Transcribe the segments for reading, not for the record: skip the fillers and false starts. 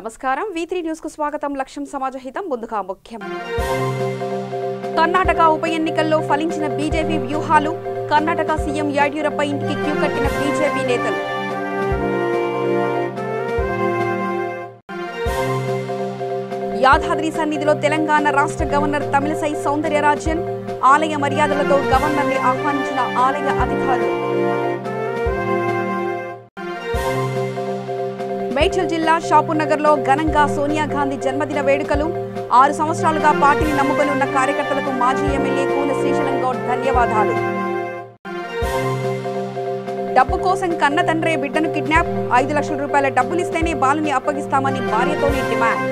నమస్కారం V3 news కు స్వాగతం. లక్ష్యం సమాజహితం. ముందుగా ముఖ్యం. కర్ణాటక ఉప ఎన్నికల్లో ఫలించిన బీజేపీ వ్యూహాలు. కర్ణాటక సీఎం యడ్యూరప్ప ఇంటికి క్యూ కట్టిన బీజేపీ నేతలు. యాదాద్రి సన్నిధిలో తెలంగాణ రాష్ట్ర గవర్నర్ తమిళసై సౌందర్యరాజన్. ఆలయ మర్యాదలతో గవర్నర్ని ఆహ్వానించిన ఆలయ అధికారులు. మేడ్చల్ జిల్లా షాపూర్నగర్లో ఘనంగా సోనియా గాంధీ జన్మదిన వేడుకలు. 6 సంవత్సరాలుగా పార్టీని నమ్ముకొని ఉన్న కార్యకర్తలకు మాజీ ఎమ్మెల్యే కూన శ్రీశైలం గౌడ్ ధన్యవాదాలు. డబ్బు కోసం కన్న తండ్రే బిడ్డను కిడ్నాప్. 5 లక్షల రూపాయల డబ్బులిస్తేనే బాలుని అప్పగిస్తామని భార్యతోనే డిమాండ్.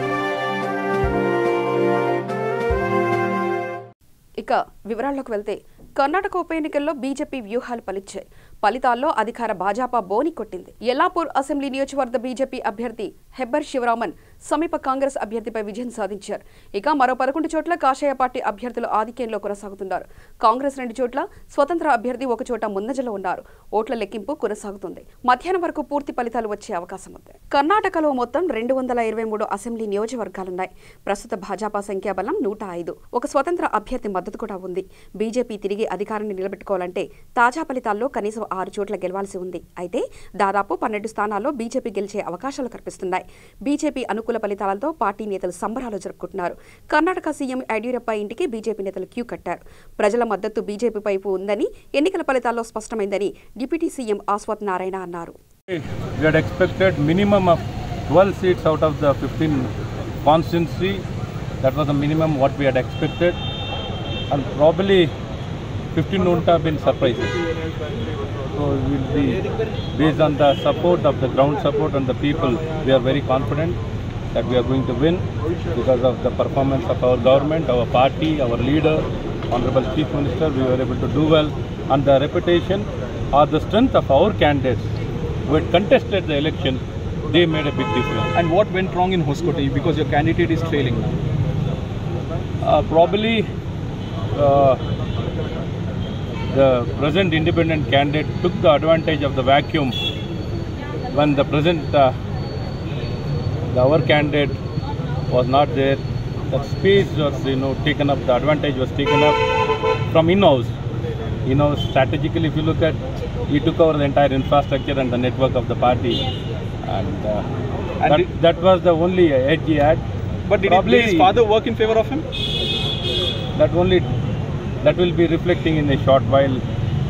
ఇక వివరాల్లోకి వెళ్తే కర్ణాటక ఉప ఎన్నికల్లో బీజేపీ వ్యూహాలు ఫలించాయి. ఫలితాల్లో అధికార భాజపా బోని కొట్టింది. యల్లాపూర్ అసెంబ్లీ నియోజకవర్గ బీజేపీ అభ్యర్థి హెబ్బర్ శివరామన్ సమీప కాంగ్రెస్ అభ్యర్థిపై విజయం సాధించారు. ఇక మరో 11 చోట్ల కాషాయ పార్టీ అభ్యర్థులు ఆధిక్యంలో కొనసాగుతున్నారు. కాంగ్రెస్ 2 చోట్ల, స్వతంత్ర అభ్యర్థి 1 చోట ముందంజలో ఉన్నారు. ఓట్ల లెక్కింపు కొనసాగుతుంది. మధ్యాహ్నం వరకు పూర్తి ఫలితాలు వచ్చే అవకాశం ఉంది. కర్ణాటకలో మొత్తం 223 అసెంబ్లీ నియోజకవర్గాలున్నాయి. ప్రస్తుత భాజపా సంఖ్యాబలం 105. ఒక స్వతంత్ర అభ్యర్థి మద్దతు కూడా ఉంది. బీజేపీ తిరిగి అధికారాన్ని నిలబెట్టుకోవాలంటే తాజా ఫలితాల్లో కనీసం 6 చోట్ల గెలవాల్సి ఉంది. అయితే దాదాపు 12 స్థానాల్లో బీజేపీ గెలిచే అవకాశాలు కనిపిస్తున్నాయి. బీజేపీ అనుకూల ఫలితాలతో పార్టీ నేతలు సంబరాలు జరుపుకుంటున్నారు. కర్ణాటక సీఎం యడ్యూరప్ప ఇంటికి బీజేపీ నేతలు క్యూ కట్టారు. ప్రజల మద్దతు బీజేపీ వైపు ఉందని ఎన్నికల ఫలితాల్లో స్పష్టమైందని డిప్యూటీ సీఎం అశ్వత్ నారాయణ అన్నారు. We had expected minimum of 12 seats out of the 15 constituency. That was the minimum what we had expected, and probably 15 wouldn't have been surprises. So it will be based on the support of the ground support and the people. We are very confident that we are going to win because of the performance of our government, our party, our leader, Honorable Chief Minister. We were able to do well, and the reputation or the strength of our candidates who had contested the election, they made a big difference. And what went wrong in Hoskote because your candidate is trailing? Probably the present independent candidate took the advantage of the vacuum when the present our candidate was not there. That space was taken up. The advantage was taken up from in-house. Strategically, if you look at, he took over the entire infrastructure and the network of the party, and that was the only edge he had. But did his father work in favor of him? That will be reflecting in a short while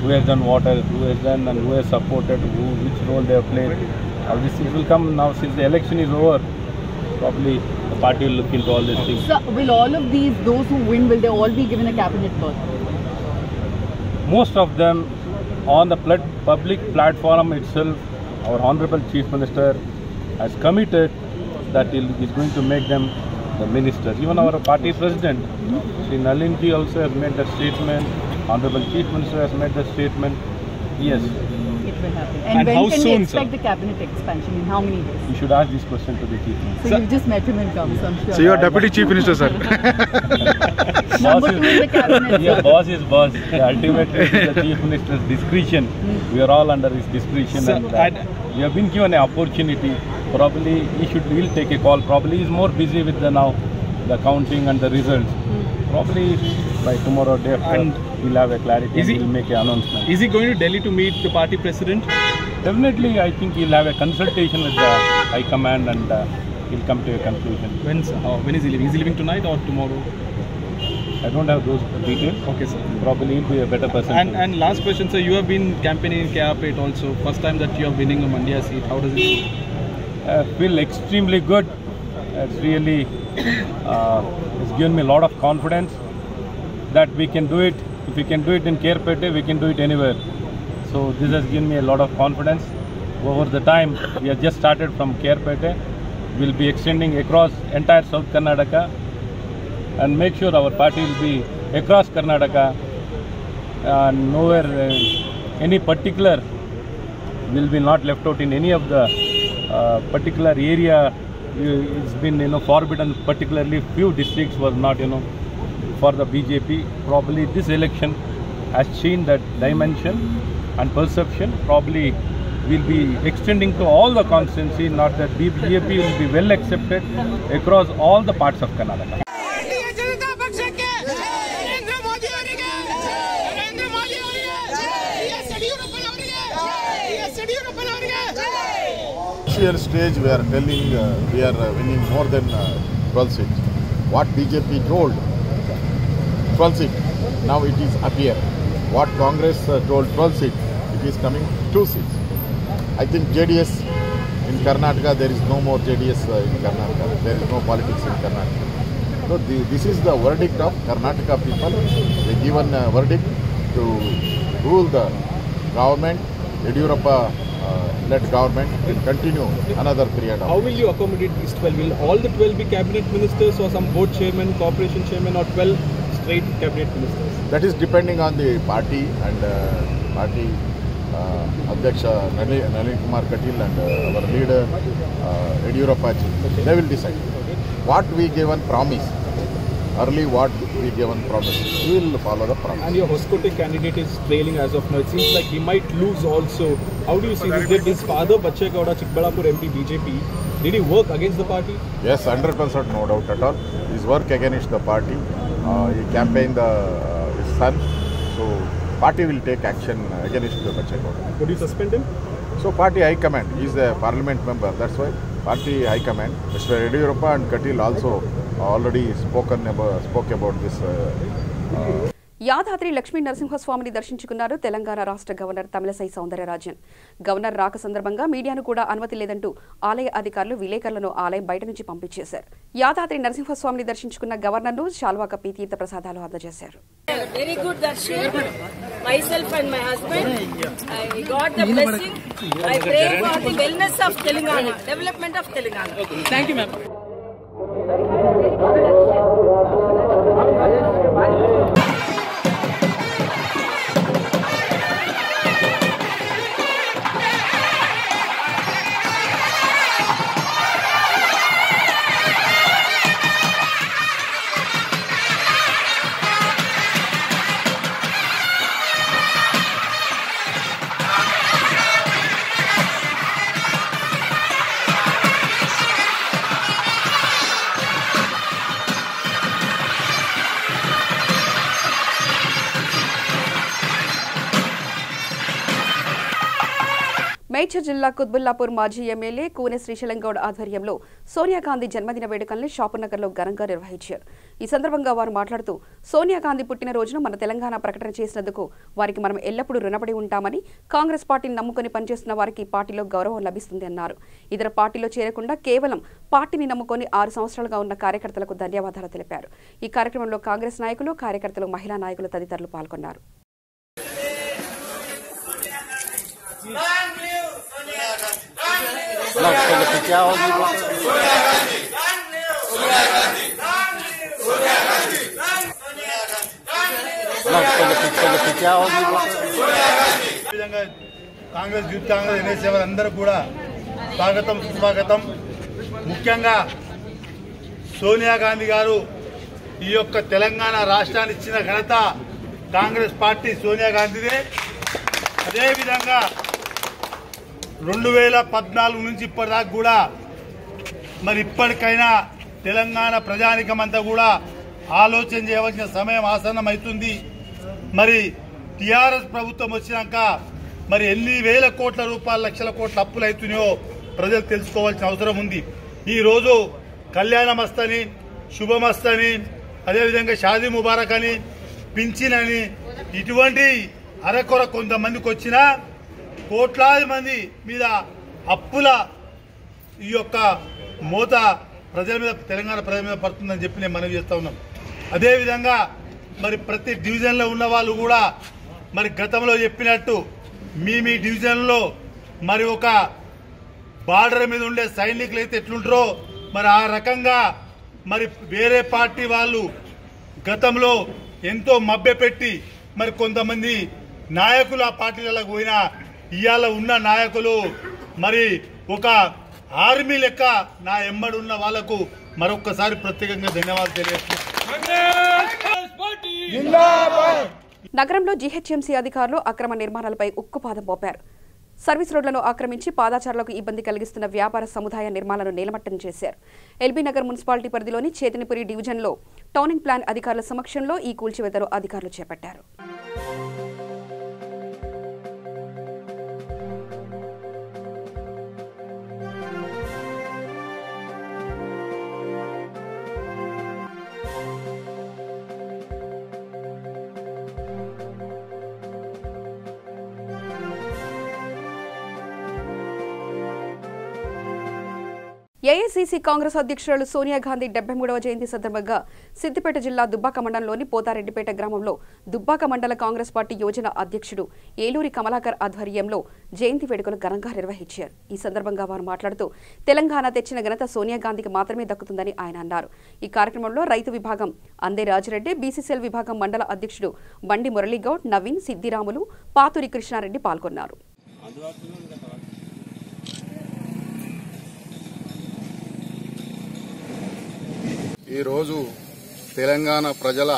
who has done what, who has done and who has supported, which role they have played. This will come now since the election is over. Probably the party will look into all these things. So will all of those who win, will they all be given a cabinet berth? Most of them on the public platform itself, our Honorable Chief Minister has committed that he is going to make them the ministers. Even our party president, Sri Nalinji, also has made that statement. Honorable Chief Minister has made that statement. Yes. It will happen. And when how can soon, we expect sir? the cabinet expansion? In how many days? You should ask this question to the Chief Minister. So you've just met him and come, so I'm sure. So you are Deputy Chief Minister, sir. Number 2 in the cabinet. Yeah, boss is boss. Ultimately, it is the Chief Minister's discretion. We are all under his discretion. Sir, and we have been given an opportunity. Probably he'll take a call. Probably he's more busy with the counting and the results. Probably by tomorrow day after, he'll have a clarity and he'll make an announcement. Is he going to Delhi to meet the party president? Definitely, I think he'll have a consultation with the High Command and he'll come to a conclusion. When is he leaving? Is he leaving tonight or tomorrow? I don't have those details. Okay, sir. Probably he'll be a better person. And last question, sir. You have been campaigning in KRPet also. First time that you are winning a Mandya seat. How does it feel? I feel extremely good. It's really it's given me a lot of confidence that we can do it. If we can do it in KRPet, we can do it anywhere. So this has given me a lot of confidence. Over the time, we have just started from KRPet. We'll be extending across entire South Karnataka and make sure our party will be across Karnataka. Nowhere, any particular will be not left out in any of the particular area. It's been forbidden. Particularly few districts was not for the BJP. Probably this election has seen that dimension and perception. Probably we'll be extending to all the constituency, not that BJP will be well accepted across all the parts of Karnataka. Initial stage we are telling we are winning more than 12 seats. What BJP told 12 seats, now it is appear. What Congress told 12 seats, it is coming 2 seats. I think JDS in Karnataka, there is no more JDS in Karnataka. There is no politics in Karnataka. So this is the verdict of Karnataka people. They given a verdict to rule the government. Yediyurappa led government will continue another period of. How will you accommodate these 12? Will all the 12 be cabinet ministers or some board chairman, corporation chairman, or 12 straight cabinet ministers? That is depending on the party and party Adhyaksha Nalin Kumar Katil and our leader Yediyurappa ji. They will decide. What we given promise, early what we given promise, we will follow the promise. And your Hoskote candidate is trailing as of now. It seems like he might lose also. How do you see this? Did his father, Bachegowda, Chikbalapur MP, BJP, did he work against the party? Yes, 100%, no doubt at all. His work against the party. He campaigned his son. So, party will take action against the Bachegowda. Would you suspend him? So, party high command. He is a parliament member. That's why party high command. Mr. Yediyurappa and Katil also already spoke about this. Yadadri Lakshmi నరసింహస్వామిని దర్శించుకున్నారు తెలంగాణ రాష్ట్ర governor Tamilisai Soundararajan. Governor రాక సందర్భంగా మీడియాను కూడా అనుమతి లేదంటూ ఆలయ అధికారులు విలేకరులను ఆలయం బయట నుంచి పంపించేశారు. యాదాద్రి నరసింహస్వామిని దర్శించుకున్న గవర్నర్ను శాల్వా కప్పి తీర్థ ప్రసాదాలు అందజేశారు. Very good darshan. Myself and my husband, I got the blessing. I pray for the wellness of Telangana, development of Telangana. Okay. Thank you, ma'am. Medchal జిల్లా కుత్బుల్లాపూర్ మాజీ ఎమ్మెల్యే కూనె శ్రీశైలంగౌడ్ ఆధ్వర్యంలో సోనియా గాంధీ జన్మదిన వేడుకల్ని షాపునగర్లో ఘనంగా నిర్వహించారు. ఈ సందర్భంగా వారు మాట్లాడుతూ సోనియా గాంధీ పుట్టినరోజున మన తెలంగాణ ప్రకటన చేసినందుకు వారికి మనం ఎల్లప్పుడూ రుణపడి ఉంటామని, కాంగ్రెస్ పార్టీని నమ్ముకుని పనిచేస్తున్న వారికి పార్టీలో గౌరవం లభిస్తుంది అన్నారు. ఇతర పార్టీలో చేరకుండా కేవలం పార్టీని నమ్ముకొని 6 సంవత్సరాలుగా ఉన్న కార్యకర్తలకు ధన్యవాదాలు తెలిపారు. ఈ కార్యక్రమంలో కాంగ్రెస్ నాయకులు, కార్యకర్తలు, మహిళా నాయకులు తదితరులు పాల్గొన్నారు. కాంగ్రెస్ యూత్ కాంగ్రెస్ ఎన్ఎస్ఏ వారందరూ కూడా స్వాగతం, సుస్వాగతం. ముఖ్యంగా సోనియా గాంధీ గారు ఈ యొక్క తెలంగాణ రాష్ట్రాన్ని ఇచ్చిన ఘనత కాంగ్రెస్ పార్టీ సోనియా గాంధీదే. అదేవిధంగా 2014 నుంచి ఇప్పటిదాకా కూడా మరి ఇప్పటికైనా తెలంగాణ ప్రజానికమంతా కూడా ఆలోచన చేయవలసిన సమయం ఆసన్నమవుతుంది. మరి టీఆర్ఎస్ ప్రభుత్వం వచ్చినాక మరి ఎన్ని వేల కోట్ల రూపాయలు, లక్షల కోట్ల అప్పులు అవుతున్నాయో ప్రజలు తెలుసుకోవాల్సిన అవసరం ఉంది. ఈరోజు కళ్యాణమస్తని, శుభమస్తని, అదేవిధంగా షాదీ ముబారక్ అని, పింఛన్ అని, ఇటువంటి అరకొర కొంతమందికి వచ్చినా కోట్లాది మంది మీద అప్పుల ఈ యొక్క మోత ప్రజల మీద, తెలంగాణ ప్రజల మీద పడుతుందని చెప్పి నేను మనవి చేస్తా ఉన్నాం. అదేవిధంగా మరి ప్రతి డివిజన్లో ఉన్న వాళ్ళు కూడా మరి గతంలో చెప్పినట్టు మీ డివిజన్లో మరి ఒక బార్డర్ మీద ఉండే సైనికులు అయితే ఎట్లుంటారో మరి ఆ రకంగా మరి వేరే పార్టీ వాళ్ళు గతంలో ఎంతో మభ్యపెట్టి మరి కొంతమంది నాయకులు ఆ పార్టీలకు పోయినా ఇవాళ ఉన్న నాయకులు మరి ఒక ఆర్మీ లెక్క నా ఎంబడి ఉన్న వాళ్లకు మరొక్కసారి ప్రత్యేకంగా ధన్యవాదాలు తెలియజేస్తున్నాను. నగరంలో జీహెచ్ఎంసీ అధికారులు అక్రమ నిర్మాణాలపై ఉక్కుపాదం మోపారు. సర్వీస్ రోడ్లను ఆక్రమించి పాదాచారులకు ఇబ్బంది కలిగిస్తున్న వ్యాపార సముదాయ నిర్మాణాలను నేలమట్టం చేశారు. ఎల్బీ నగర్ మున్సిపాలిటీ పరిధిలోని చేతనిపురి డివిజన్లో టౌనింగ్ ప్లాన్ అధికారుల సమక్షంలో ఈ కూల్చివేతను అధికారులు చేపట్టారు. ఏఐసీసీ కాంగ్రెస్ అధ్యక్షురాలు సోనియా గాంధీ 73వ జయంతి సందర్భంగా సిద్దిపేట జిల్లా దుబ్బాక మండలంలోని పోతారెడ్డిపేట గ్రామంలో దుబ్బాక మండల కాంగ్రెస్ పార్టీ యోజన అధ్యక్షుడు ఏలూరి కమలాకర్ ఆధ్వర్యంలో జయంతి వేడుకలు ఘనంగా నిర్వహించారు. ఈ సందర్భంగా వారు మాట్లాడుతూ తెలంగాణ తెచ్చిన ఘనత సోనియా గాంధీకి మాత్రమే దక్కుతుందని ఆయన అన్నారు. ఈ కార్యక్రమంలో రైతు విభాగం అందే రాజిరెడ్డి, బీసీసీఎల్ విభాగం మండల అధ్యక్షుడు బండి మురళీగౌడ్, నవీన్, సిద్దిరాములు, పాతూరి కృష్ణారెడ్డి పాల్గొన్నారు. ఈరోజు తెలంగాణ ప్రజల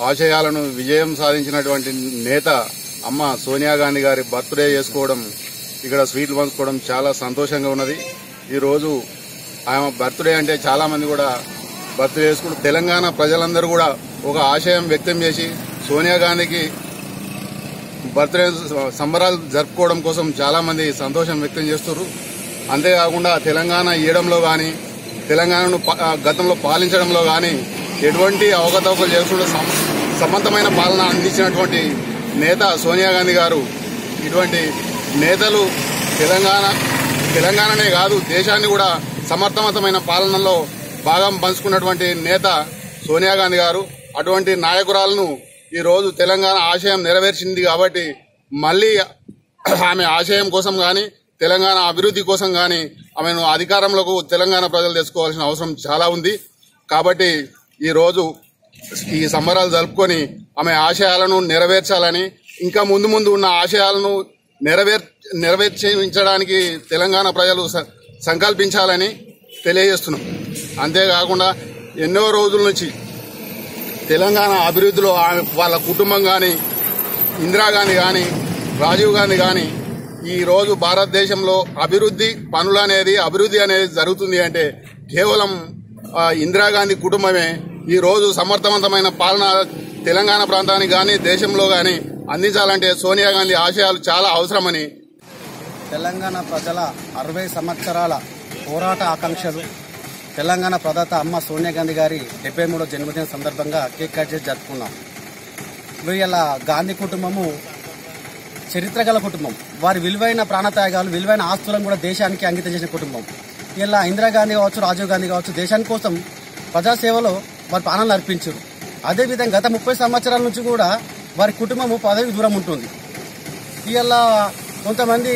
ఆశయాలను విజయం సాధించినటువంటి నేత అమ్మ సోనియా గాంధీ గారి బర్త్డే చేసుకోవడం, ఇక్కడ స్వీట్లు పంచుకోవడం చాలా సంతోషంగా ఉన్నది. ఈరోజు ఆమె బర్త్డే అంటే చాలా మంది కూడా బర్త్డే చేసుకుంటూ తెలంగాణ ప్రజలందరూ కూడా ఒక ఆశయం వ్యక్తం చేసి సోనియా గాంధీకి బర్త్డే సంబరాలు జరుపుకోవడం కోసం చాలా మంది సంతోషం వ్యక్తం చేస్తున్నారు. అంతేకాకుండా తెలంగాణ ఇవ్వడంలో కానీ తెలంగాణను గతంలో పాలించడంలో కానీ ఎటువంటి అవకతవకలు చేయకుండా సమర్థమైన పాలన అందించినటువంటి నేత సోనియా గాంధీ గారు. ఇటువంటి నేతలు తెలంగాణనే కాదు దేశాన్ని కూడా సమర్థవంతమైన పాలనలో భాగం పంచుకున్నటువంటి నేత సోనియా గాంధీ గారు. అటువంటి నాయకురాలను ఈరోజు తెలంగాణ ఆశయం నెరవేర్చింది కాబట్టి మళ్లీ ఆమె ఆశయం కోసం కానీ తెలంగాణ అభివృద్ధి కోసం కానీ ఆమెను అధికారంలోకి తెలంగాణ ప్రజలు తెచ్చుకోవాల్సిన అవసరం చాలా ఉంది. కాబట్టి ఈరోజు ఈ సంబరాలు జరుపుకొని ఆమె ఆశయాలను నెరవేర్చాలని, ఇంకా ముందు ముందు ఉన్న ఆశయాలను నెరవేర్చడానికి తెలంగాణ ప్రజలు సంకల్పించాలని తెలియజేస్తున్నాం. అంతేకాకుండా ఎన్నో రోజుల నుంచి తెలంగాణ అభివృద్ధిలో వాళ్ళ కుటుంబం కానీ, ఇందిరాగాంధీ కానీ, రాజీవ్ గాంధీ కానీ ఈ రోజు భారతదేశంలో అభివృద్ధి అనేది జరుగుతుంది అంటే కేవలం ఇందిరాగాంధీ కుటుంబమే. ఈ రోజు సమర్థవంతమైన పాలన తెలంగాణ ప్రాంతానికి కానీ దేశంలో కానీ అందించాలంటే సోనియా గాంధీ ఆశయాలు చాలా అవసరమని తెలంగాణ ప్రజల 60 సంవత్సరాల పోరాట ఆకాంక్షలు తెలంగాణ ప్రదాత అమ్మ సోనియా గాంధీ గారి 73వ జన్మదిన సందర్భంగా కేక్ కట్ చేసి జరుపుకున్నాం. ఇలా గాంధీ కుటుంబము చరిత్ర గల కుటుంబం. వారి విలువైన ప్రాణత్యాగాలు, విలువైన ఆస్తులను కూడా దేశానికి అంకితం చేసిన కుటుంబం. ఇలా ఇందిరాగాంధీ కావచ్చు, రాజీవ్ గాంధీ కావచ్చు, దేశాని కోసం ప్రజాసేవలో వారి ప్రాణాలను అర్పించారు. అదేవిధంగా గత 30 సంవత్సరాల నుంచి కూడా వారి కుటుంబము పదవికి దూరం ఉంటుంది. ఇలా కొంతమంది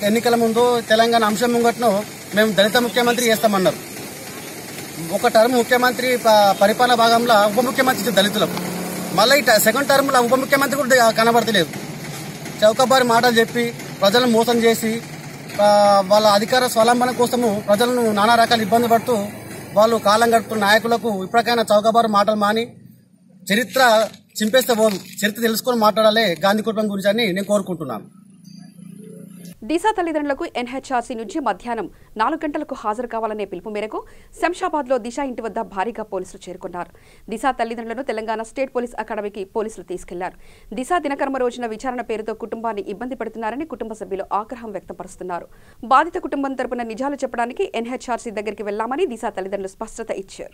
ఎన్నికల ముందు తెలంగాణ అంశం ముంగట్ను మేము దళిత ముఖ్యమంత్రి చేస్తామన్నారు. ఒక టర్మ్ ముఖ్యమంత్రి పరిపాలన భాగంలో ఉప ముఖ్యమంత్రి దళితులకు, మళ్ళీ సెకండ్ టర్మ్లో ఉప ముఖ్యమంత్రి కూడా కనబడతలేదు. చౌకబారి మాటలు చెప్పి ప్రజలను మోసం చేసి వాళ్ళ అధికార స్వలంబన కోసము ప్రజలను నానా రకాల ఇబ్బంది పడుతూ వాళ్ళు కాలం గడుపుతున్న నాయకులకు ఇప్పటికైనా చౌకబారు మాటలు మాని చరిత్ర చింపేస్తే పోదు, చరిత్ర తెలుసుకొని మాట్లాడాలి గాంధీ కుటుంబం గురించి అని నేను కోరుకుంటున్నాను. దిశ తల్లిదండ్రులకు ఎన్హెచ్ఆర్సీ నుంచి మధ్యాహ్నం 4 గంటలకు హాజరు కావాలనే పిలుపు మేరకు శంషాబాద్లో దిశ ఇంటి వద్ద భారీగా పోలీసులు చేరుకున్నారు. దిశ తల్లిదండ్రులను తెలంగాణ స్టేట్ పోలీస్ అకాడమీకి పోలీసులు తీసుకెళ్లారు. దిశ దినకర్మ రోజున విచారణ పేరుతో కుటుంబాన్ని ఇబ్బంది పెడుతున్నారని కుటుంబ సభ్యులు ఆగ్రహం వ్యక్తపరుస్తున్నారు. బాధిత కుటుంబం తరపున నిజాలు చెప్పడానికి ఎన్హెచ్ఆర్సీ దగ్గరికి వెళ్లామని దిశ తల్లిదండ్రులు స్పష్టత ఇచ్చారు.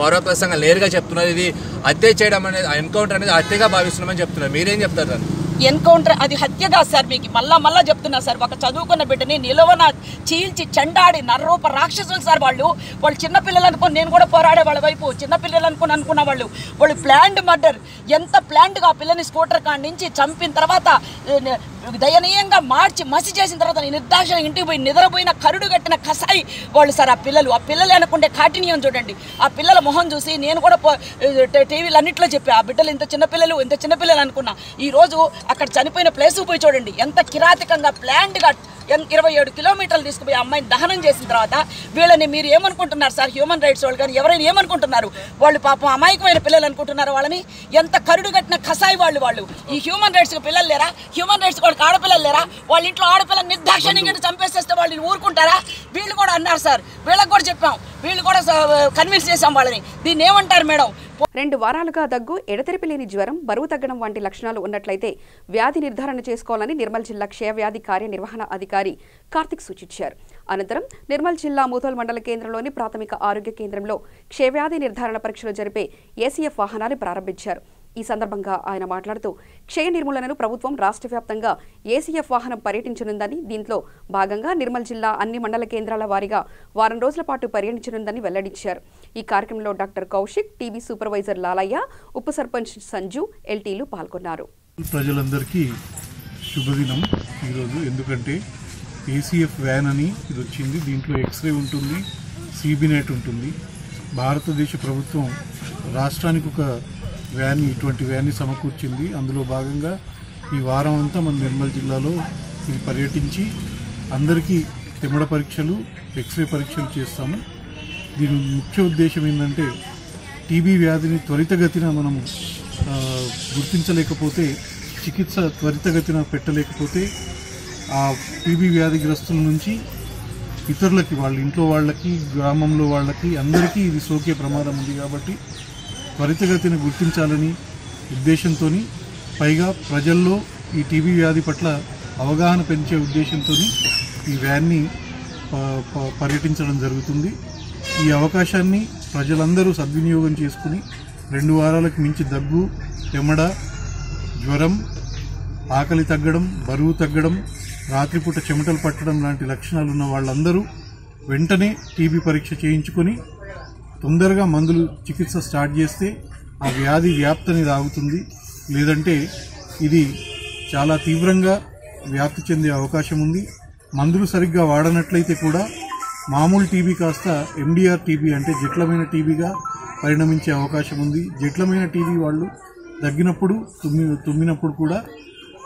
పౌరప్రసంగా నేరుగా చెప్తున్నారు, ఇది హత్య చేయడం అనేది ఎన్కౌంటర్ అనేది హత్యగా భావిస్తున్నామని చెప్తున్నారు. మీరేం చెప్తారు? ఎన్కౌంటర్ అది హత్యగా సార్. మీకు మళ్ళా చెప్తున్నా సార్, ఒక చదువుకున్న బిడ్డని నిలవన చీల్చి చెండాడి నర్రూప రాక్షసులు సార్. వాళ్ళు చిన్నపిల్లలు అనుకుని నేను కూడా పోరాడే వాళ్ళ వైపు చిన్నపిల్లలు అనుకున్న వాళ్ళు ప్లాండ్ మర్డర్. ఎంత ప్లాండ్గా ఆ పిల్లని స్కూటర్ కాడి నుంచి చంపిన తర్వాత దయనీయంగా మార్చి మసి చేసిన తర్వాత నిర్దాక్షణ ఇంటికి పోయి నిద్రపోయిన కరుడు కట్టిన కసాయి వాళ్ళు సార్. ఆ పిల్లలు అనుకుంటే కాఠిన్యం చూడండి. ఆ పిల్లల మొహం చూసి నేను కూడా టీవీలు అన్నింటిలో చెప్పి ఆ బిడ్డలు ఇంత చిన్నపిల్లలు అనుకున్నా. ఈరోజు అక్కడ చనిపోయిన ప్లేస్ పోయి చూడండి, ఎంత కిరాతకంగా ప్లాండ్గా 27 కిలోమీటర్లు తీసుకుపోయి అమ్మాయిని దహనం చేసిన తర్వాత వీళ్ళని మీరు ఏమనుకుంటున్నారు సార్? హ్యూమన్ రైట్స్ వాళ్ళు కానీ ఎవరైనా ఏమనుకుంటున్నారు? వాళ్ళు పాపం అమాయకమైన పిల్లలు అనుకుంటున్నారు వాళ్ళని. ఎంత కరుడు కట్టిన కసాయి వాళ్ళు. ఈ హ్యూమన్ రైట్స్ పిల్లలు లేరా? హ్యూమన్ రైట్స్ వాళ్ళకి ఆడపిల్లలు లేరా? వాళ్ళ ఇంట్లో ఆడపిల్లలు నిర్దాక్షిణ్యంగా చంపేసేస్తే వాళ్ళు ఊరుకుంటారా? వీళ్ళు కూడా అన్నారు సార్, వీళ్ళకి కూడా చెప్పాం, వీళ్ళు కూడా కన్విన్స్ చేసాం వాళ్ళని. దీన్ని ఏమంటారు మేడం? 2 వారాలుగా దగ్గు, ఎడతెరిపి లేని జ్వరం, బరువు తగ్గడం వంటి లక్షణాలు ఉన్నట్లయితే వ్యాధి నిర్ధారణ చేసుకోవాలని నిర్మల్ జిల్లా క్షయవ్యాధి కార్యనిర్వహణ అధికారి కార్తిక్ సూచించారు. అనంతరం నిర్మల్ జిల్లా ముథోల్ మండల కేంద్రంలోని ప్రాథమిక ఆరోగ్య కేంద్రంలో క్షయవ్యాధి నిర్ధారణ పరీక్షలు జరిపే ఏసీఎఫ్ వాహనాన్ని ప్రారంభించారు. ఈ సందర్భంగా ఆయన మాట్లాడుతూ క్షయ నిర్మూలనను ప్రభుత్వం రాష్ట్ర వ్యాప్తంగా ఏసీఎఫ్ వాహనం పర్యటించనుందని, దీంట్లో భాగంగా నిర్మల్ జిల్లా అన్ని మండల కేంద్రాల వారీగా వారం రోజుల పాటు పర్యటించనుందని వెల్లడించారు. ఈ కార్యక్రమంలో doctor Kaushik, TB supervisor Lalaiah, ఉప సర్పంచ్ సంజు, ఎల్టీలు పాల్గొన్నారు. ప్రజలందరికీ శుభదినం ఈరోజు. ఎందుకంటే ఏసీఎఫ్ వ్యాన్ అని ఇది వచ్చింది. దీంట్లో ఎక్స్రే ఉంటుంది, సీబీనెట్ ఉంటుంది. భారతదేశ ప్రభుత్వం రాష్ట్రానికి ఒక వ్యాన్, ఇటువంటి వ్యాన్ని సమకూర్చింది. అందులో భాగంగా ఈ వారం అంతా మన నిర్మల్ జిల్లాలో ఇది పర్యటించి అందరికీ తెమ్మడ పరీక్షలు, ఎక్స్రే పరీక్షలు చేస్తాము. దీని ముఖ్య ఉద్దేశం ఏంటంటే టీబీ వ్యాధిని త్వరితగతిన మనము గుర్తించలేకపోతే, చికిత్స త్వరితగతిన పెట్టలేకపోతే ఆ టీబీ వ్యాధిగ్రస్తుల నుంచి ఇతరులకి, వాళ్ళ ఇంట్లో వాళ్ళకి, గ్రామంలో వాళ్ళకి అందరికీ ఇది సోకే ప్రమాదం ఉంది. కాబట్టి త్వరితగతిన గుర్తించాలని ఉద్దేశంతో, పైగా ప్రజల్లో ఈ టీబీ వ్యాధి పట్ల అవగాహన పెంచే ఉద్దేశంతో ఈ వ్యాన్ని పర్యటించడం జరుగుతుంది. ఈ అవకాశాన్ని ప్రజలందరూ సద్వినియోగం చేసుకుని 2 వారాలకు మించి దగ్గు, తెమ్మడ, జ్వరం, ఆకలి తగ్గడం, బరువు తగ్గడం, రాత్రిపూట చెమటలు పట్టడం లాంటి లక్షణాలు ఉన్న వాళ్ళందరూ వెంటనే టీబీ పరీక్ష చేయించుకొని తొందరగా మందులు చికిత్స స్టార్ట్ చేస్తే ఆ వ్యాధి వ్యాప్తి అనేది ఆగుతుంది. లేదంటే ఇది చాలా తీవ్రంగా వ్యాప్తి చెందే అవకాశం ఉంది. మందులు సరిగ్గా వాడనట్లయితే కూడా మామూలు టీబీ కాస్త ఎండిఆర్ టీబీ అంటే జటిలమైన టీబీగా పరిణమించే అవకాశం ఉంది. జటిలమైన టీబీ వాళ్ళు దగ్గినప్పుడు, తుమ్మినప్పుడు కూడా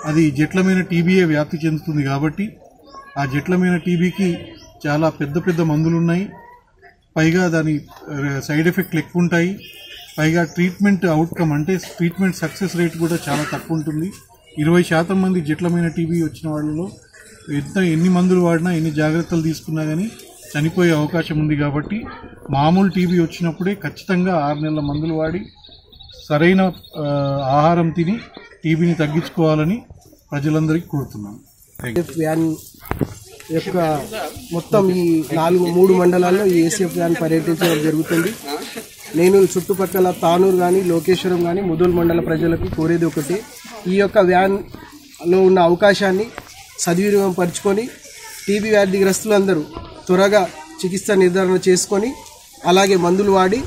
అది జటిలమైన టీబీయే వ్యాప్తి చెందుతుంది. కాబట్టి ఆ జటిలమైన టీబీకి చాలా పెద్ద పెద్ద మందులున్నాయి. పైగా దాని సైడ్ ఎఫెక్ట్లు ఎక్కువ ఉంటాయి. పైగా ట్రీట్మెంట్ అవుట్కమ్ అంటే ట్రీట్మెంట్ సక్సెస్ రేట్ కూడా చాలా తక్కువ ఉంటుంది. 20% మంది జటిలమైన టీబీ వచ్చిన వాళ్ళలో ఎన్ని మందులు వాడినా, ఎన్ని జాగ్రత్తలు తీసుకున్నా కానీ చనిపోయే అవకాశం ఉంది. కాబట్టి మామూలు టీబీ వచ్చినప్పుడే ఖచ్చితంగా 6 నెలల మందులు వాడి సరైన ఆహారం తిని టీబీని తగ్గించుకోవాలని ప్రజలందరికీ కోరుతున్నాను. యొక్క మొత్తం ఈ 3 మండలాల్లో ఈ ఏసీఎఫ్ వ్యాన్ పర్యటించడం జరుగుతుంది. నేను చుట్టుపక్కల తానూరు కానీ, లోకేశ్వరం కానీ, ముదోల్ మండల ప్రజలకు కోరేది ఒకటి, ఈ యొక్క వ్యాన్లో ఉన్న అవకాశాన్ని సద్వినియోగం పరుచుకొని టీబీ వ్యాధిగ్రస్తులందరూ త్వరగా చికిత్స నిర్ధారణ చేసుకొని అలాగే మందులు వాడి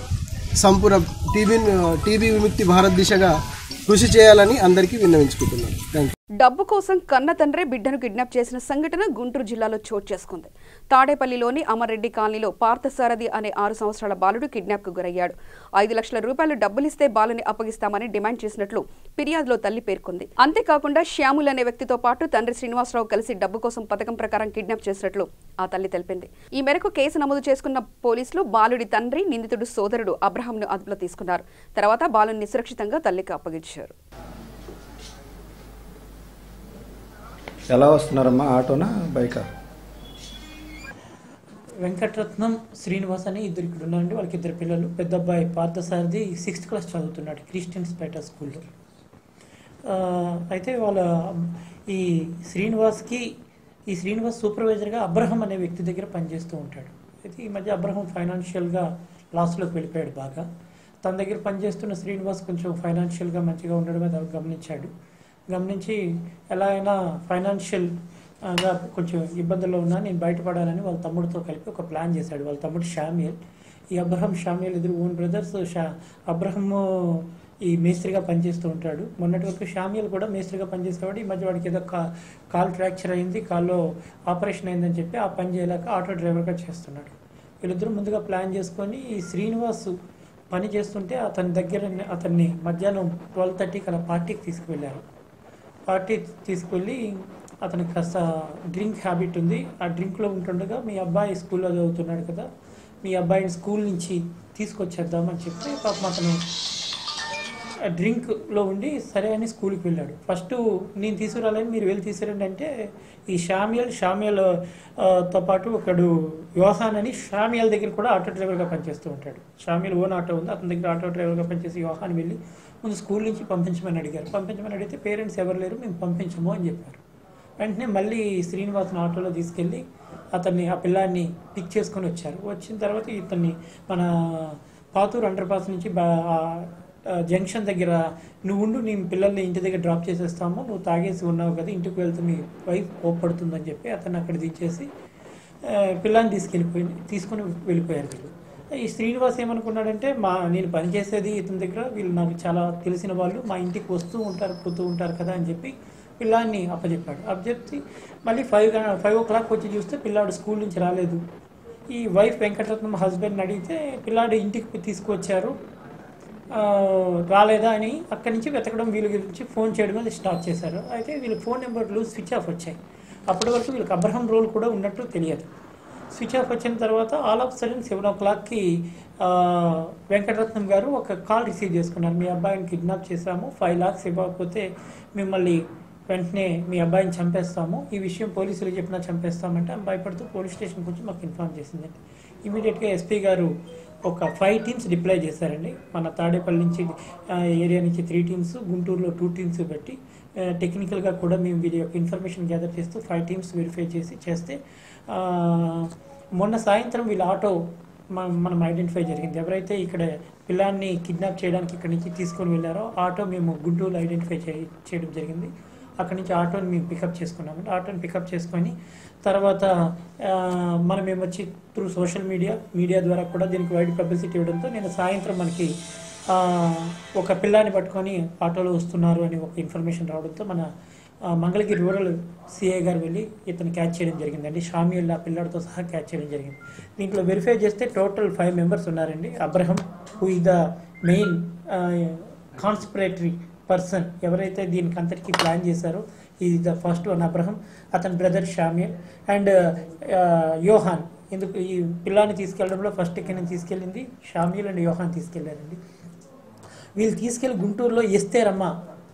సంపూర్ణ టీబీ విముక్తి భారత్ దిశగా కృషి చేయాలని అందరికీ విన్నవించుకుంటున్నాను. Thank you. డబ్బు కోసం కన్న తండ్రే బిడ్డను కిడ్నాప్ చేసిన సంఘటన గుంటూరు జిల్లాలో చోటు చేసుకుంది. తాడేపల్లిలోని అమర్రెడ్డి కాలనీలో పార్థసారథి అనే 6 సంవత్సరాల బాలుడు కిడ్నాప్ కు గురయ్యాడు. 5 లక్షల రూపాయలు డబ్బులిస్తే బాలుని అప్పగిస్తామని డిమాండ్ చేసినట్లు ఫిర్యాదులో తల్లి పేర్కొంది. అంతేకాకుండా శ్యాముల్ అనే వ్యక్తితో పాటు తండ్రి శ్రీనివాసరావు కలిసి డబ్బు కోసం పథకం ప్రకారం కిడ్నాప్ చేసినట్లు ఆ తల్లి తెలిపింది. ఈ మేరకు కేసు నమోదు చేసుకున్న పోలీసులు బాలుడి తండ్రి, నిందితుడు సోదరుడు అబ్రహాంను అదుపులో తీసుకున్నారు. తర్వాత బాలుని సురక్షితంగా తల్లికి అప్పగించారు. ఎలా వస్తున్నారమ్మా, ఆటోనా బైకా? వెంకటరత్నం, శ్రీనివాస్ అని ఇద్దరు ఇక్కడ ఉన్నారండి. వాళ్ళకి 2 పిల్లలు. పెద్ద అబ్బాయి పార్థసారథి 6th క్లాస్ చదువుతున్నాడు క్రిస్టియన్స్ పేట స్కూల్లో. అయితే వాళ్ళ ఈ శ్రీనివాస్ సూపర్వైజర్గా అబ్రహం అనే వ్యక్తి దగ్గర పనిచేస్తూ ఉంటాడు. అయితే ఈ మధ్య అబ్రహం ఫైనాన్షియల్గా లాస్లోకి వెళ్ళిపోయాడు బాగా. తన దగ్గర పనిచేస్తున్న శ్రీనివాస్ కొంచెం ఫైనాన్షియల్గా మంచిగా ఉండడం అది గమనించి ఎలా అయినా ఫైనాన్షియల్గా కొంచెం ఇబ్బందుల్లో ఉన్నా నేను బయటపడాలని వాళ్ళ తమ్ముడితో కలిపి ఒక ప్లాన్ చేశాడు. వాళ్ళ తమ్ముడు షామ్యూల్, ఈ అబ్రహం షామ్యూల్ ఇద్దరు ఓన్ బ్రదర్స్. అబ్రహము ఈ మేస్త్రిగా పనిచేస్తూ ఉంటాడు. మొన్నటి వరకు షామ్యూల్ కూడా మేస్త్రిగా పనిచేసేవాడు. ఈ మధ్య వాడికి ఏదో కాల్ ఫ్రాక్చర్ అయింది, కాల్లో ఆపరేషన్ అయిందని చెప్పి ఆ పని చేయలేక ఆటో డ్రైవర్గా చేస్తున్నాడు. వీళ్ళిద్దరూ ముందుగా ప్లాన్ చేసుకొని ఈ శ్రీనివాస్ పని చేస్తుంటే అతన్ని మధ్యాహ్నం 12:30 అలా పార్టీకి తీసుకువెళ్ళారు. పార్టీ తీసుకువెళ్ళి అతనికి కాస్త డ్రింక్ హ్యాబిట్ ఉంది. ఆ డ్రింక్లో ఉంటుండగా మీ అబ్బాయి స్కూల్లో చదువుతున్నాడు కదా, మీ అబ్బాయిని స్కూల్ నుంచి తీసుకొచ్చేద్దామని చెప్పి పాపం అతను డ్రింక్లో ఉండి సరే అని స్కూల్కి వెళ్ళాడు. ఫస్ట్ నేను తీసుకురాలని మీరు వెళ్ళి తీసుకురండి అంటే ఈ షామియల్తో పాటు ఒకడు యోహాన్ అని షామియల్ దగ్గర కూడా ఆటో డ్రైవర్గా పనిచేస్తూ ఉంటాడు. షామియల్ ఓన్ ఆటో ఉంది, అతని దగ్గర ఆటో డ్రైవర్గా పనిచేసి యోహాన్ వెళ్ళి ముందు స్కూల్ నుంచి పంపించమని అడిగారు. పంపించమని అడిగితే పేరెంట్స్ ఎవరు లేరు, మేము పంపించము అని చెప్పారు. వెంటనే మళ్ళీ శ్రీనివాస్ని ఆటోలో తీసుకెళ్ళి అతన్ని ఆ పిల్లాన్ని పిక్ చేసుకొని వచ్చారు. వచ్చిన తర్వాత ఇతన్ని మన పాతూరు అండర్ పాస్ నుంచి జంక్షన్ దగ్గర నువ్వు ఉండు, నీ పిల్లల్ని ఇంటి దగ్గర డ్రాప్ చేసేస్తాము, నువ్వు తాగేసి ఉన్నావు కదా, ఇంటికి వెళ్తే మీ వైఫ్ కోప్పడుతుందని చెప్పి అతన్ని అక్కడ దించేసి పిల్లాన్ని తీసుకొని వెళ్ళిపోయారు వీళ్ళు. ఈ శ్రీనివాస్ ఏమనుకున్నాడంటే నేను పనిచేసేది ఇతని దగ్గర, వీళ్ళు నాకు చాలా తెలిసిన వాళ్ళు, మా ఇంటికి వస్తూ ఉంటారు పోతూ ఉంటారు కదా అని చెప్పి పిల్లాన్ని అప్పచెప్పాడు. అప్పచెప్పి మళ్ళీ 5 o'clock వచ్చి చూస్తే పిల్లాడు స్కూల్ నుంచి రాలేదు. ఈ వైఫ్ వెంకటరత్నం హస్బెండ్ని అడిగితే పిల్లాడు ఇంటికి తీసుకువచ్చారు, రాలేదా అని అక్కడి నుంచి వెతకడం వీళ్ళ గురించి ఫోన్ చేయడం అనేది స్టార్ట్ చేశారు. అయితే వీళ్ళ ఫోన్ నెంబర్లు స్విచ్ ఆఫ్ వచ్చాయి. అప్పటి వరకు వీళ్ళకి అబ్రహం రోల్ కూడా ఉన్నట్టు తెలియదు. స్విచ్ ఆఫ్ వచ్చిన తర్వాత ఆల్ ఆఫ్ సడన్ 7 o'clockకి వెంకటరత్నం గారు ఒక కాల్ రిసీవ్ చేసుకున్నారు. మీ అబ్బాయిని కిడ్నాప్ చేశాము, 5 lakhs ఇవ్వకపోతే మిమ్మల్ని వెంటనే మీ అబ్బాయిని చంపేస్తాము, ఈ విషయం పోలీసులకు చెప్పినా చంపేస్తామంటే భయపడుతూ పోలీస్ స్టేషన్కి వచ్చి మాకు ఇన్ఫార్మ్ చేసిందండి. ఇమీడియట్గా ఎస్పీ గారు ఒక 5 teams డిప్లాయ్ చేశారండి. మన తాడేపల్లి నుంచి ఏరియా నుంచి 3 teams, గుంటూరులో 2 teams పెట్టి టెక్నికల్గా కూడా మేము వీరి యొక్క ఇన్ఫర్మేషన్ గ్యాదర్ చేస్తూ 5 teams వెరిఫై చేస్తే మొన్న సాయంత్రం వీళ్ళ ఆటో మనం ఐడెంటిఫై జరిగింది. ఎవరైతే ఇక్కడ పిల్లాన్ని కిడ్నాప్ చేయడానికి ఇక్కడి నుంచి తీసుకొని వెళ్ళారో ఆటో మేము గుంటూరులో ఐడెంటిఫై చేయడం జరిగింది. అక్కడి నుంచి ఆటోని మేము పికప్ చేసుకున్నామండి. ఆటోని పికప్ చేసుకొని తర్వాత మనం ఏమొచ్చి త్రూ సోషల్ మీడియా ద్వారా కూడా దీనికి వైడ్ పబ్లిసిటీ ఇవ్వడంతో నేను సాయంత్రం మనకి ఒక పిల్లాన్ని పట్టుకొని ఆటోలో వస్తున్నారు అని ఒక ఇన్ఫర్మేషన్ రావడంతో మన మంగళగిరి రూరల్ సిఐ గారు వెళ్ళి ఇతను క్యాచ్ చేయడం జరిగిందండి. షామియల్ ఆ పిల్లాడితో సహా క్యాచ్ చేయడం జరిగింది. దీంట్లో వెరిఫై చేస్తే టోటల్ 5 members ఉన్నారండి. Abraham who is the main conspiratory person, ఎవరైతే దీనికి అంతటికీ ప్లాన్ చేశారో is the first one Abraham, అతని బ్రదర్ షామియల్ అండ్ యోహాన్. ఎందుకు ఈ పిల్లాన్ని తీసుకెళ్లడంలో ఫస్ట్ ఇక్కడి నుంచి తీసుకెళ్ళింది షామియల్ అండ్ యోహాన్ తీసుకెళ్లారండి. వీళ్ళు తీసుకెళ్ళి గుంటూరులో ఎస్తేరమ్మ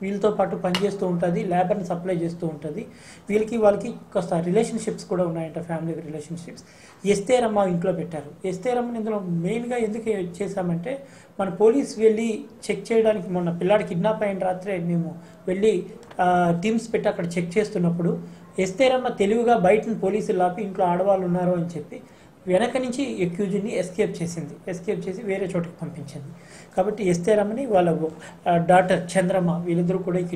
వీళ్ళతో పాటు పనిచేస్తూ ఉంటుంది, లేబర్ని సప్లై చేస్తూ ఉంటుంది. వాళ్ళకి కాస్త రిలేషన్షిప్స్ కూడా ఉన్నాయంట, ఫ్యామిలీ రిలేషన్షిప్స్. ఎస్తేరమ్మ ఇంట్లో పెట్టారు. ఎస్తేరమ్మని ఇందులో మెయిన్గా ఎందుకు చేశామంటే మన పోలీస్ వెళ్ళి చెక్ చేయడానికి మొన్న పిల్లాడి కిడ్నాప్ అయిన రాత్రే మేము వెళ్ళి టీమ్స్ పెట్టి అక్కడ చెక్ చేస్తున్నప్పుడు ఎస్తేరమ్మ తెలివిగా బయటని పోలీసులు ఆపి ఇంట్లో ఆడవాళ్ళు ఉన్నారు అని చెప్పి వెనక నుంచి ఎక్యూజ్ని ఎస్కేప్ చేసి వేరే చోటుకి పంపించింది. కాబట్టి ఎస్తేరమ్మని వాళ్ళ డాటర్ చంద్రమ్మ వీళ్ళిద్దరూ కూడా ఈ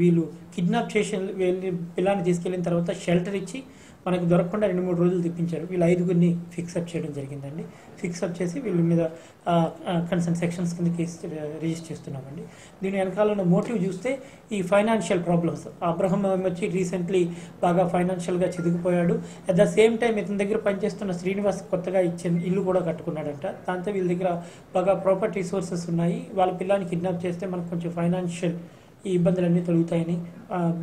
వీళ్ళు కిడ్నాప్ చేసి వెళ్ళి పిల్లాన్ని తీసుకెళ్ళిన తర్వాత షెల్టర్ ఇచ్చి మనకు దొరకకుండా 2-3 రోజులు తెప్పించారు. వీళ్ళు 5గురిని ఫిక్సప్ చేయడం జరిగిందండి. ఫిక్సప్ చేసి వీళ్ళ మీద కన్సర్న్ సెక్షన్స్ కింద కేసు రిజిస్టర్ చేస్తున్నామండి. దీని వెనకాల ఉన్న మోటివ్ చూస్తే ఈ ఫైనాన్షియల్ ప్రాబ్లమ్స్. అబ్రహం వచ్చి రీసెంట్లీ బాగా ఫైనాన్షియల్గా చిదిగిపోయాడు. అట్ ద సేమ్ టైం ఇతని దగ్గర పనిచేస్తున్న శ్రీనివాస్ కొత్తగా ఇచ్చిన ఇల్లు కూడా కట్టుకున్నాడంట. దాంతో వీళ్ళ దగ్గర బాగా ప్రాపర్టీ రిసోర్సెస్ ఉన్నాయి. వాళ్ళ పిల్లాన్ని కిడ్నాప్ చేస్తే మనకు కొంచెం ఫైనాన్షియల్ ఈ ఇబ్బందులన్నీ తొలుగుతాయని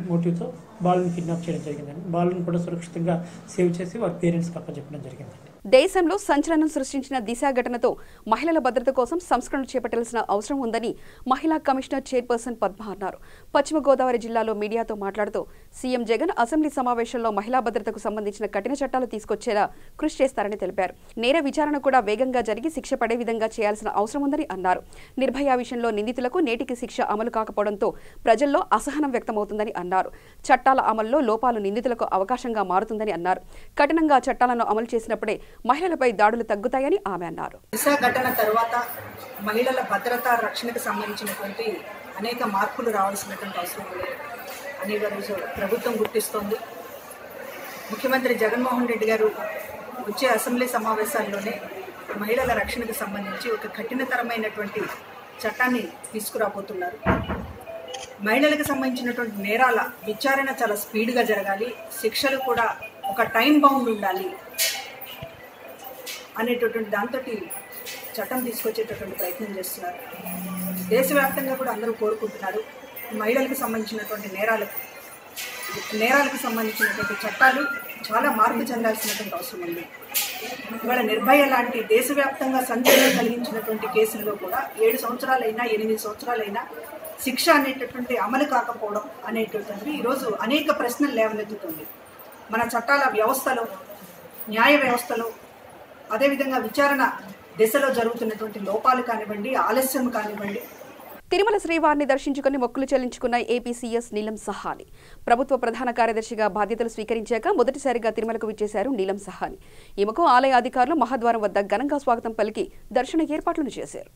మోటివ్తో బాలుని కిడ్నాప్ చేయడం జరిగిందండి. బాలుని కూడా సురక్షితంగా సేవ్ చేసి వారి పేరెంట్స్కి అప్పచెప్పడం జరిగిందండి. దేశంలో సంచలనం సృష్టించిన దిశ ఘటనతో మహిళల భద్రత కోసం సంస్కరణలు చేపట్టాల్సిన అవసరం ఉందని మహిళా కమిషనర్ చైర్పర్సన్ పద్మ అన్నారు. పశ్చిమ గోదావరి జిల్లాలో మీడియాతో మాట్లాడుతూ సీఎం జగన్ అసెంబ్లీ సమావేశంలో మహిళా భద్రతకు సంబంధించిన కఠిన చట్టాలు తీసుకొచ్చేలా కృషి చేస్తారని తెలిపారు. నేర విచారణ కూడా వేగంగా జరిగి శిక్ష పడే విధంగా చేయాల్సిన అవసరం ఉందని అన్నారు. నిర్భయ విషయంలో నిందితులకు నేటికి శిక్ష అమలు కాకపోవడంతో ప్రజల్లో అసహనం వ్యక్తమవుతుందని అన్నారు. చట్టాల అమల్లో లోపాలు నిందితులకు అవకాశంగా మారుతుందని అన్నారు. కఠినంగా చట్టాలను అమలు చేసినప్పుడే మహిళలపై దాడులు తగ్గుతాయని ఆమె అన్నారు. దిశ ఘటన తర్వాత మహిళల భద్రత రక్షణకు సంబంధించినటువంటి అనేక మార్పులు రావాల్సినటువంటి అవసరం ఉంది అని ఈరోజు ప్రభుత్వం గుర్తిస్తోంది. ముఖ్యమంత్రి జగన్మోహన్ రెడ్డి గారు వచ్చే అసెంబ్లీ సమావేశాల్లోనే మహిళల రక్షణకు సంబంధించి ఒక కఠినతరమైనటువంటి చట్టాన్ని తీసుకురాబోతున్నారు. మహిళలకు సంబంధించినటువంటి నేరాల విచారణ చాలా స్పీడ్గా జరగాలి, శిక్షలు కూడా ఒక టైం బౌండ్ ఉండాలి అనేటటువంటి దాంతో చట్టం తీసుకొచ్చేటటువంటి ప్రయత్నం చేస్తున్నారు. దేశవ్యాప్తంగా కూడా అందరూ కోరుకుంటున్నారు మహిళలకు సంబంధించినటువంటి నేరాలకు సంబంధించినటువంటి చట్టాలు చాలా మార్పు చెందాల్సినటువంటి అవసరం ఉంది. ఇవాళ నిర్భయ లాంటి దేశవ్యాప్తంగా సంచలనం కలిగించినటువంటి కేసుల్లో కూడా 7 సంవత్సరాలైనా 8 సంవత్సరాలైనా శిక్ష అనేటటువంటి అమలు కాకపోవడం అనేటటువంటిది ఈరోజు అనేక ప్రశ్నలు లేవనెత్తుతుంది. మన చట్టాల వ్యవస్థలో, న్యాయ వ్యవస్థలో, అదేవిధంగా విచారణ దిశలో జరుగుతున్నటువంటి లోపాలు కానివ్వండి, ఆలస్యం కానివ్వండి. తిరుమల శ్రీవారిని దర్శించుకుని మొక్కులు చెల్లించుకున్న ఏపీ సీఎస్ నీలం సహాని ప్రభుత్వ ప్రధాన కార్యదర్శిగా బాధ్యతలు స్వీకరించాక మొదటిసారిగా తిరుమలకు విచ్చేశారు నీలం సహాని. ఈమెకు ఆలయ అధికారులు మహాద్వారం వద్ద ఘనంగా స్వాగతం పలికి దర్శన ఏర్పాట్లను చేశారు.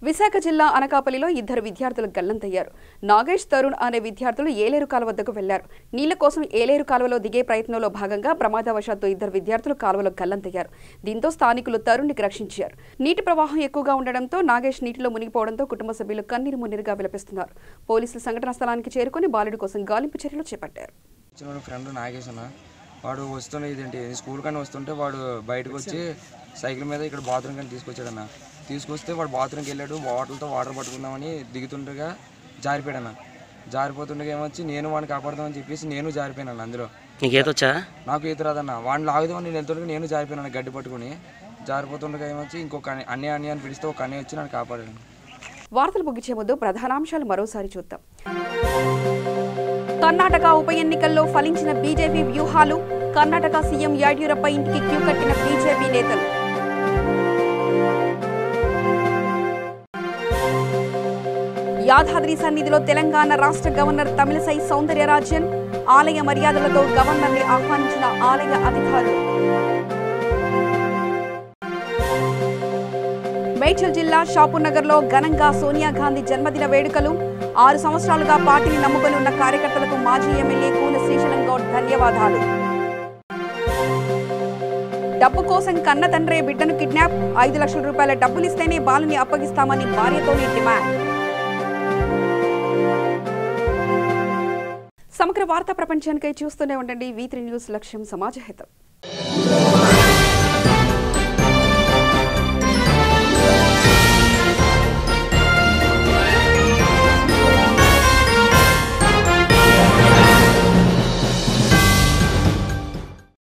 విశాఖ జిల్లా అనకాపల్లిలో 2 విద్యార్థులు గల్లంతయ్యారు. నాగేష్, తరుణ్ అనే విద్యార్థులు ఏలేరు కాలువ వద్దకు వెళ్లారు. నీళ్ల కోసం ఏలేరు కాలువలో దిగే ప్రయత్నంలో భాగంగా ప్రమాదవశాత్తు 2 విద్యార్థులు కాలువలో గల్లంతయ్యారు. దీంతో స్థానికులు తరుణ్ని రక్షించారు. నీటి ప్రవాహం ఎక్కువగా ఉండడంతో నాగేష్ నీటిలో మునిగిపోవడంతో కుటుంబ సభ్యులు కన్నీరు మున్నీరుగా విలపిస్తున్నారు. పోలీసులు సంఘటనా స్థలానికి చేరుకుని బాలుడి కోసం గాలింపు చర్యలు చేపట్టారు. వాడు వస్తుండే ఇదేంటి స్కూల్ కానీ వస్తుంటే వాడు బయటకు వచ్చి సైకిల్ మీద ఇక్కడ బాత్రూమ్ కానీ తీసుకొచ్చాడన్న. తీసుకొస్తే వాడు బాత్రూమ్కి వెళ్ళాడు. బాటిల్తో వాటర్ పట్టుకుందామని దిగుతుండగా జారిపోయాడన్న. జారిపోతుండగా ఏమొచ్చి నేను వాడిని కాపాడుదామని చెప్పేసి నేను జారిపోయాను. అందులో నీకు ఈత వచ్చా? నాకు ఈత రాదన్న. వాడిని లాగుదామని నేను వెళ్తుండగా నేను జారిపోయాను గడ్డి పట్టుకుని. జారిపోతుండగా ఏమొచ్చి ఇంకొక అన్నయ్య అని పిలిస్తే ఒక అన్నయ్య వచ్చి నన్ను కాపాడాను. వార్తలు ముగించే ముందు ప్రధానాంశాలు మరోసారి చూద్దాం. కర్ణాటక ఉప ఎన్నికల్లో ఫలించిన బీజేపీ వ్యూహాలు. కర్ణాటక సీఎం యడ్యూరప్ప ఇంటికి క్యూ కట్టిన బీజేపీ నేతలు. యాదాద్రి సన్నిధిలో తెలంగాణ రాష్ట్ర గవర్నర్ తమిళసై సౌందర్యరాజన్. ఆలయ మర్యాదలతో గవర్నర్ని ఆహ్వానించిన ఆలయ అధికారులు. మేడ్చల్ జిల్లా షాపూర్నగర్లో ఘనంగా సోనియా గాంధీ జన్మదిన వేడుకలు. 6 సంవత్సరాలుగా పార్టీని నమ్ముకొని ఉన్న కార్యకర్తలకు మాజీ ఎమ్మెల్యే కూన శ్రీశైలం గౌడ్ ధన్యవాదాలు. డబ్బు కోసం కన్న తండ్రే బిడ్డను కిడ్నాప్. 5 లక్షల రూపాయల డబ్బులిస్తేనే బాలుని అప్పగిస్తామని భార్యతోనే డిమాండ్. సమగ్ర వార్తా ప్రపంచానికై చూస్తూనే ఉండండి V3 న్యూస్. లక్ష్యం సమాజ హితం.